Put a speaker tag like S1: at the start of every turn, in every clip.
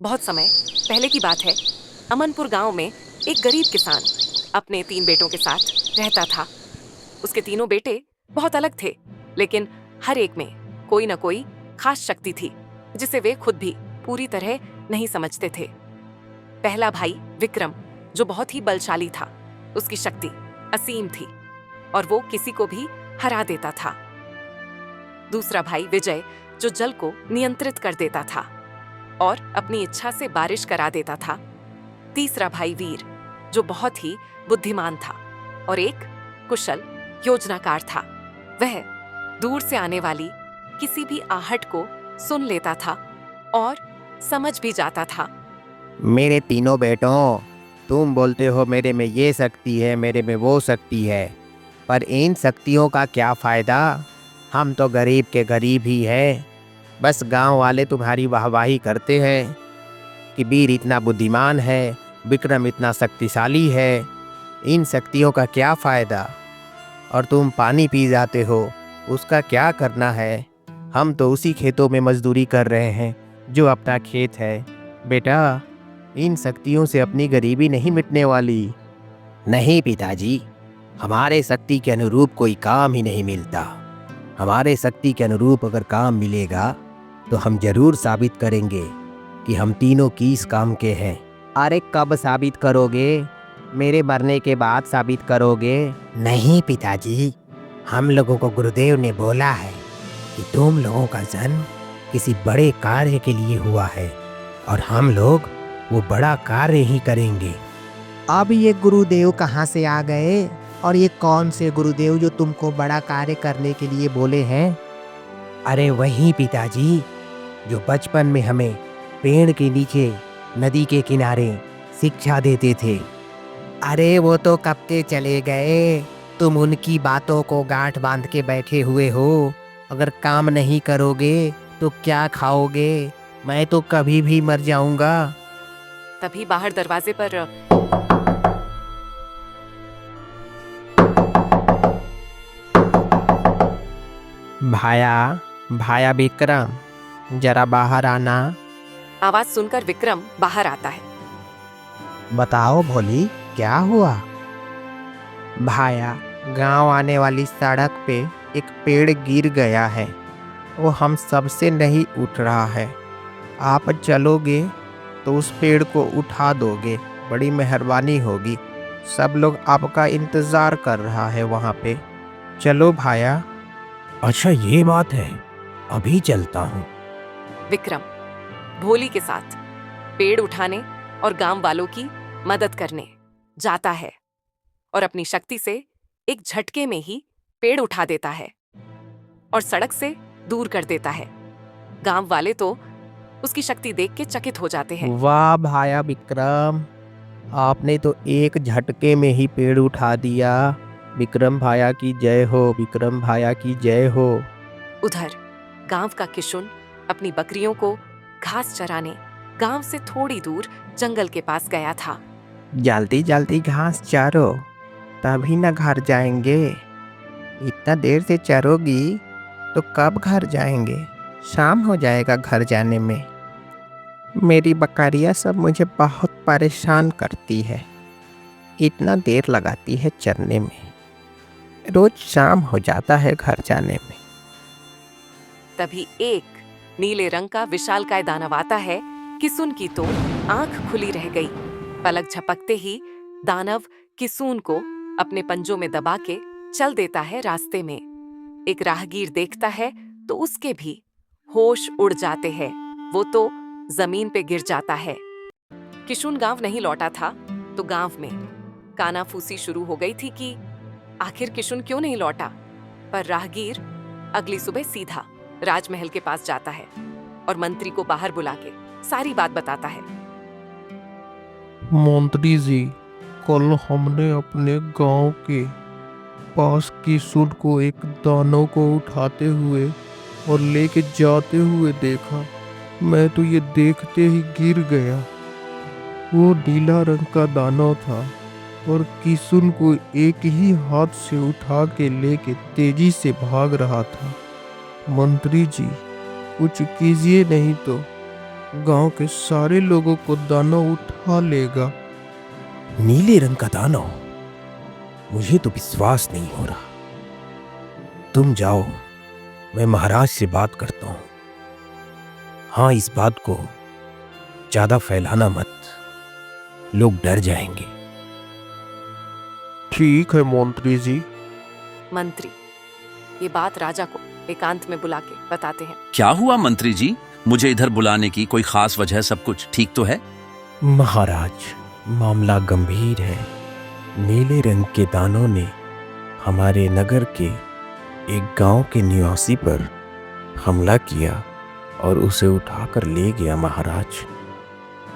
S1: बहुत समय पहले की बात है। अमनपुर गांव में एक गरीब किसान अपने 3 बेटों के साथ रहता था। उसके तीनों बेटे बहुत अलग थे, लेकिन हर एक में कोई न कोई खास शक्ति थी जिसे वे खुद भी पूरी तरह नहीं समझते थे। पहला भाई विक्रम, जो बहुत ही बलशाली था, उसकी शक्ति असीम थी और वो किसी को भी हरा देता था। दूसरा भाई विजय, जो जल को नियंत्रित कर देता था और अपनी इच्छा से बारिश करा देता था। तीसरा भाई वीर, जो बहुत ही बुद्धिमान था और एक कुशल योजनाकार था। वह दूर से आने वाली किसी भी आहट को सुन लेता था और समझ भी जाता था।
S2: मेरे तीनों बेटों, तुम बोलते हो मेरे में ये शक्ति है, मेरे में वो शक्ति है, पर इन शक्तियों का क्या फ़ायदा? हम तो गरीब के गरीब ही हैं। बस गांव वाले तुम्हारी वाहवाही करते हैं कि वीर इतना बुद्धिमान है, विक्रम इतना शक्तिशाली है। इन शक्तियों का क्या फ़ायदा? और तुम पानी पी जाते हो, उसका क्या करना है? हम तो उसी खेतों में मजदूरी कर रहे हैं जो अपना खेत है। बेटा, इन शक्तियों से अपनी गरीबी नहीं मिटने वाली। नहीं पिताजी, हमारे शक्ति के अनुरूप कोई काम ही नहीं मिलता। हमारे शक्ति के अनुरूप अगर काम मिलेगा तो हम जरूर साबित करेंगे कि हम तीनों किस काम के हैं। अरे कब साबित करोगे? मेरे मरने के बाद साबित करोगे? नहीं पिताजी, हम लोगों को गुरुदेव ने बोला है कि तुम लोगों का जन्म किसी बड़े कार्य के लिए हुआ है और हम लोग वो बड़ा कार्य ही करेंगे। अब ये गुरुदेव कहाँ से आ गए? और ये कौन से गुरुदेव जो तुमको बड़ा कार्य करने के लिए बोले हैं? अरे वही पिताजी, जो बचपन में हमें पेड़ के नीचे नदी के किनारे शिक्षा देते थे। अरे वो तो कब के चले गए। तुम उनकी बातों को गांठ बांध के बैठे हुए हो। अगर काम नहीं करोगे तो क्या खाओगे? मैं तो कभी भी मर जाऊंगा।
S1: तभी बाहर दरवाजे पर
S2: भाया विक्रम, जरा बाहर आना।
S1: आवाज सुनकर विक्रम बाहर आता है।
S2: बताओ भोली, क्या हुआ? भाया, गांव आने वाली सड़क पे एक पेड़ गिर गया है। वो हम सबसे नहीं उठ रहा है। आप चलोगे तो उस पेड़ को उठा दोगे, बड़ी मेहरबानी होगी। सब लोग आपका इंतज़ार कर रहा है वहाँ पे। चलो भाया। अच्छा ये बात है, अभी चलता हूँ।
S1: विक्रम भोली के साथ पेड़ उठाने और गांव वालों की मदद करने जाता है और अपनी शक्ति से एक झटके में ही पेड़ उठा देता है और सड़क से दूर कर देता है। गांव वाले तो उसकी शक्ति देख के चकित हो जाते हैं।
S2: वाह भाया विक्रम, आपने तो एक झटके में ही पेड़ उठा दिया। विक्रम भाया की जय हो, विक्रम भाया की जय हो।
S1: उधर गांव का किशुन अपनी बकरियों को घास चराने गांव से थोड़ी दूर जंगल के पास गया था।
S2: जल्दी जल्दी घास चारो, तभी न घर जाएंगे। इतना देर से चरोगी तो कब घर जाएंगे? शाम हो जाएगा घर जाने में। मेरी बकरियां सब मुझे बहुत परेशान करती है। इतना देर लगाती है चरने में। रोज शाम हो जाता है घर जाने में।
S1: तभी एक नीले रंग का विशालकाय दानव आता है। किसुन की तो आंख खुली रह गई। पलक झपकते ही दानव किसुन को अपने पंजों में दबा के चल देता है रास्ते में। एक राहगीर देखता है तो उसके भी होश उड़ जाते हैं। वो तो जमीन पे गिर जाता है। किशुन गांव नहीं लौटा था तो गांव में कानाफूसी शुरू हो गई थी कि आखिर किशुन क्यों नहीं लौटा। पर राहगीर अगली सुबह सीधा राजमहल के पास जाता है और मंत्री को बाहर बुला के सारी बात बताता है।
S3: मंत्री जी, कल हमने अपने गांव के पास किशुन को एक दानव को उठाते हुए और लेके जाते हुए देखा। मैं तो ये देखते ही गिर गया। वो नीला रंग का दानव था और किशुन को एक ही हाथ से उठा के लेके तेजी से भाग रहा था। मंत्री जी, कुछ कीजिए नहीं तो। गांव के सारे लोगों को दानव उठा लेगा।
S2: नीले रंग का दानव? मुझे तो विश्वास नहीं हो रहा। तुम जाओ, मैं महाराज से बात करता हूँ। हाँ, इस बात को ज्यादा फैलाना मत, लोग डर जाएंगे।
S3: ठीक है मंत्री जी।
S1: मंत्री ये बात राजा को एकांत में बुला के बताते हैं।
S4: क्या हुआ मंत्री जी? मुझे इधर बुलाने की कोई खास वजह? सब कुछ ठीक तो है?
S2: महाराज, मामला गंभीर है। नीले रंग के दानों ने हमारे नगर के एक गांव के निवासी पर हमला किया और उसे उठाकर ले गया महाराज।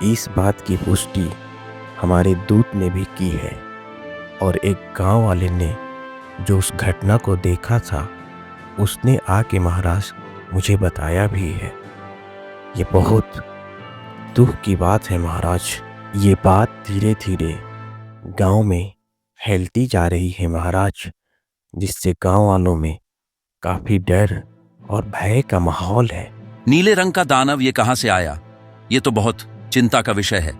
S2: इस बात की पुष्टि हमारे दूत ने भी की है और एक गांव वाले ने जो उस घटना को देखा था उसने आके महाराज मुझे बताया भी है। ये बहुत दुख की बात है महाराज। ये बात धीरे धीरे गांव में फैलती जा रही है महाराज, जिससे गांव वालों में काफी डर और भय का माहौल है।
S4: नीले रंग का दानव ये कहां से आया? ये तो बहुत चिंता का विषय है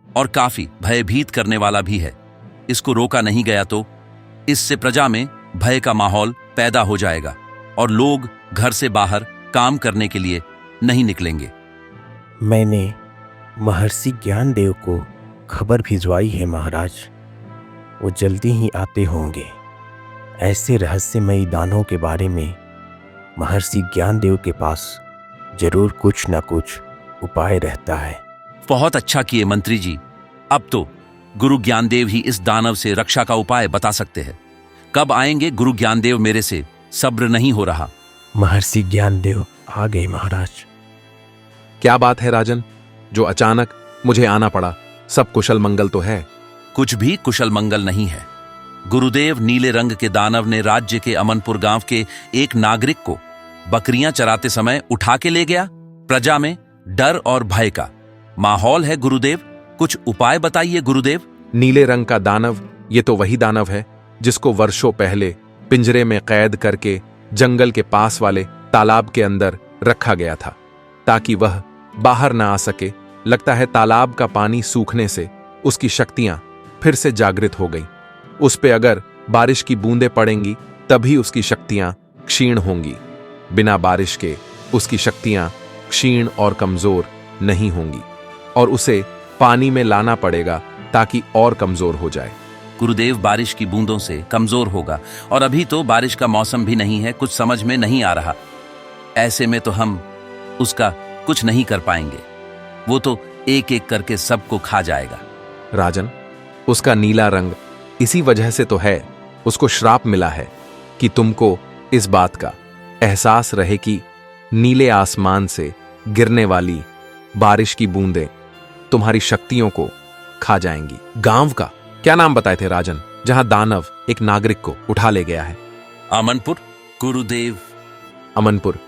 S4: और काफी भयभीत करने वाला भी है। इसको रोका नहीं गया तो इससे प्रजा में भय का माहौल पैदा हो जाएगा और लोग घर से बाहर काम करने के लिए नहीं निकलेंगे।
S2: मैंने महर्षि ज्ञानदेव को खबर भिजवाई है महाराज, वो जल्दी ही आते होंगे। ऐसे रहस्यमयी दानों के बारे में महर्षि ज्ञानदेव के पास जरूर कुछ न कुछ उपाय रहता है।
S4: बहुत अच्छा किए मंत्री जी। अब तो गुरु ज्ञानदेव ही इस दानव से रक्षा का उपाय बता सकते हैं। कब आएंगे गुरु ज्ञानदेव? मेरे से सब्र नहीं हो रहा।
S2: महर्षि ज्ञानदेव आ गए महाराज।
S5: क्या बात है राजन, जो अचानक मुझे आना पड़ा? सब कुशल मंगल तो है?
S4: कुछ भी कुशल मंगल नहीं है। गुरुदेव नीले रंग के दानव ने राज्य के अमनपुर गांव के एक नागरिक को बकरियां चराते समय उठा के ले गया। प्रजा में डर और भय का माहौल है गुरुदेव, कुछ उपाय बताइए गुरुदेव।
S5: नीले रंग का दानव ये तो वही दानव है जिसको वर्षों पहले पिंजरे में कैद करके जंगल के पास वाले तालाब के अंदर रखा गया था ताकि वह बाहर ना आ सके। लगता है तालाब का पानी सूखने से उसकी शक्तियां फिर से जागृत हो गई। उस पे अगर बारिश की बूंदें पड़ेंगी तभी उसकी शक्तियां क्षीण होंगी। बिना बारिश के उसकी शक्तियां क्षीण और कमजोर नहीं होंगी और उसे पानी में लाना पड़ेगा ताकि और कमजोर हो जाए।
S4: गुरुदेव बारिश की बूंदों से कमजोर होगा और अभी तो बारिश का मौसम भी नहीं है, कुछ समझ में नहीं आ रहा। ऐसे में तो हम उसका कुछ नहीं कर पाएंगे, वो तो एक एक करके सबको खा जाएगा।
S5: राजन, उसका नीला रंग इसी वजह से तो है। उसको श्राप मिला है कि तुमको इस बात का एहसास रहे कि नीले आसमान से गिरने वाली बारिश की बूंदें तुम्हारी शक्तियों को खा जाएंगी। गांव का क्या नाम बताए थे राजन, जहां दानव एक नागरिक को उठा ले गया है?
S4: अमनपुर गुरुदेव।
S5: अमनपुर,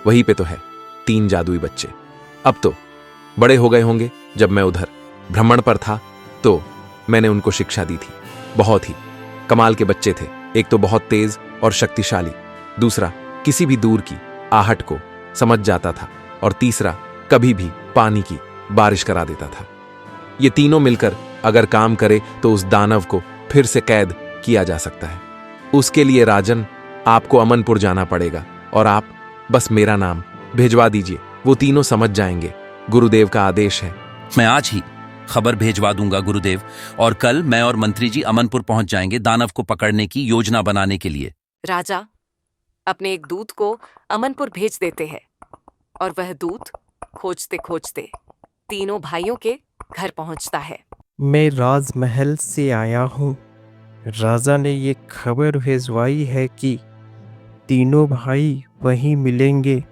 S5: वहीं पे तो है 3 जादुई बच्चे। अब तो बड़े हो गए होंगे। जब मैं उधर भ्रमण पर था तो मैंने उनको शिक्षा दी थी। बहुत ही कमाल के बच्चे थे। एक तो बहुत तेज और शक्तिशाली, दूसरा किसी भी दूर की आहट को समझ जाता था और तीसरा कभी भी पानी की बारिश करा देता था। ये तीनों मिलकर अगर काम करे तो उस दानव को फिर से कैद किया जा सकता है। उसके लिए राजन आपको अमनपुर जाना पड़ेगा और आप बस मेरा नाम भेजवा दीजिए, वो तीनों समझ जाएंगे। गुरुदेव का आदेश है।
S4: मैं आज ही खबर भेजवा दूंगा गुरुदेव, और कल मैं और मंत्री जी अमनपुर पहुंच जाएंगे दानव को पकड़ने की योजना बनाने के लिए।
S1: राजा अपने एक दूत को अमनपुर भेज देते हैं और वह दूत खोजते खोजते तीनों भाइयों के घर पहुंचता है।
S3: मैं राजमहल से आया हूँ। राजा ने ये खबर भेजवाई है कि तीनों भाई वहीं मिलेंगे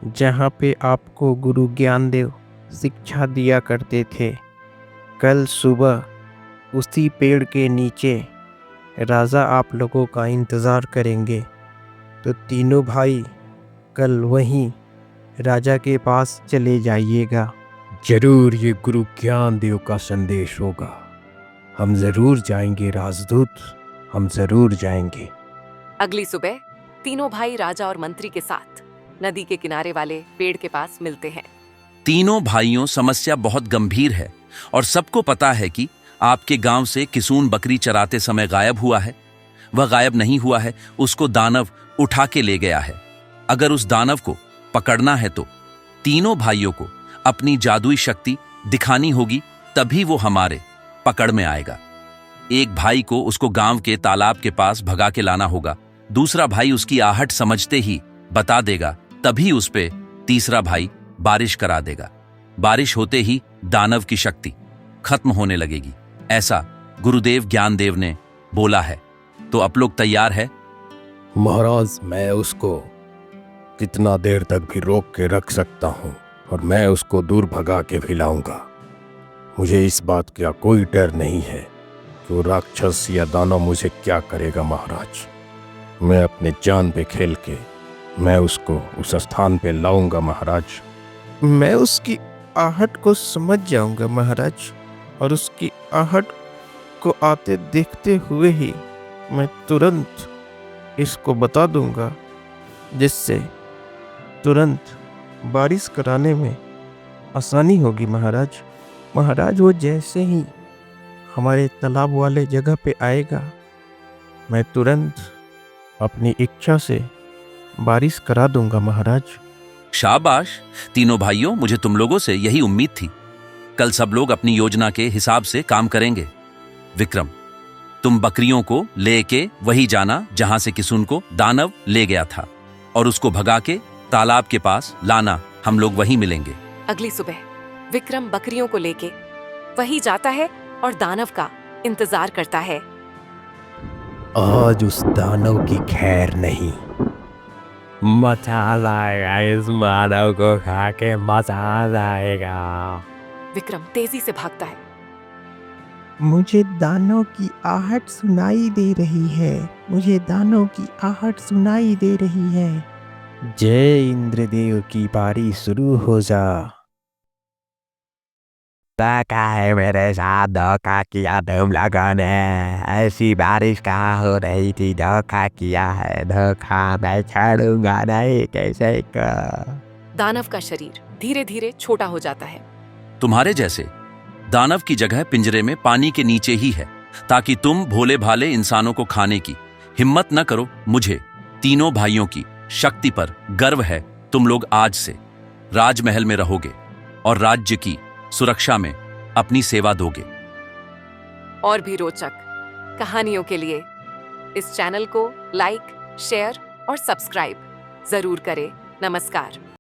S3: जहाँ पे आपको गुरु ज्ञानदेव शिक्षा दिया करते थे। कल सुबह उसी पेड़ के नीचे राजा आप लोगों का इंतज़ार करेंगे, तो तीनों भाई कल वहीं राजा के पास चले जाइएगा।
S2: जरूर ये गुरु ज्ञानदेव का संदेश होगा। हम जरूर जाएंगे राजदूत, हम जरूर जाएंगे।
S1: अगली सुबह तीनों भाई राजा और मंत्री के साथ नदी के किनारे वाले पेड़ के पास मिलते हैं।
S4: तीनों भाइयों, समस्या बहुत गंभीर है और सबको पता है कि आपके गांव से किसून बकरी चराते समय गायब हुआ है। वह गायब नहीं हुआ है, उसको दानव उठा के ले गया है। अगर उस दानव को पकड़ना है तो तीनों भाइयों को अपनी जादुई शक्ति दिखानी होगी, तभी वो हमारे पकड़ में आएगा। एक भाई को उसको गांव के तालाब के पास भगा के लाना होगा, दूसरा भाई उसकी आहट समझते ही बता देगा, तभी उस पे तीसरा भाई बारिश करा देगा। बारिश होते ही दानव की शक्ति खत्म होने लगेगी, ऐसा गुरुदेव ज्ञानदेव ने बोला है। तो आप लोग तैयार है?
S6: महाराज, मैं उसको कितना देर तक भी रोक के रख सकता हूँ और मैं उसको दूर भगा के भी लाऊंगा। मुझे इस बात का कोई डर नहीं है कि वो राक्षस या दानव मुझे क्या करेगा। महाराज, मैं अपने जान पे खेल के मैं उसको उस स्थान पे लाऊंगा। महाराज,
S3: मैं उसकी आहट को समझ जाऊंगा महाराज, और उसकी आहट को आते देखते हुए ही मैं तुरंत इसको बता दूंगा, जिससे तुरंत बारिश कराने में आसानी होगी। महाराज, वो जैसे ही हमारे तालाब वाले जगह पे आएगा, मैं तुरंत अपनी इच्छा से बारिश करा दूंगा। महाराज,
S4: शाबाश तीनों भाइयों, मुझे तुम लोगों से यही उम्मीद थी। कल सब लोग अपनी योजना के हिसाब से काम करेंगे। विक्रम, तुम बकरियों को लेके वही जाना जहां से किसुन को दानव ले गया था, और उसको भगा के तालाब के पास लाना। हम लोग वहीं मिलेंगे।
S1: अगली सुबह विक्रम बकरियों को लेके वही जाता है और दानव का इंतजार करता है।
S2: आज उस दानव की खैर नहीं। मजा आएगा, इस मानव को खा के मजा आएगा।
S1: विक्रम तेजी से भागता है।
S3: मुझे दानव की आहट सुनाई दे रही है, मुझे दानव की आहट सुनाई दे रही है।
S2: जय इंद्रदेव की बारी शुरू हो जा। धोखा है मेरे साथ, धोखा किया तुम लोगों ने। ऐसी बारिश कहाँ हो रही थी, धोखा किया है, धोखा मैं छोड़ूंगा नहीं कैसे का।
S1: दानव का शरीर धीरे धीरे छोटा हो जाता है।
S4: तुम्हारे जैसे दानव की जगह पिंजरे में पानी के नीचे ही है, ताकि तुम भोले भाले इंसानों को खाने की हिम्मत न करो। मुझे तीनों भाइयों की शक्ति पर गर्व है। तुम लोग आज से राजमहल में रहोगे और राज्य की सुरक्षा में अपनी सेवा दोगे।
S1: और भी रोचक कहानियों के लिए इस चैनल को लाइक, शेयर और सब्सक्राइब जरूर करें। नमस्कार।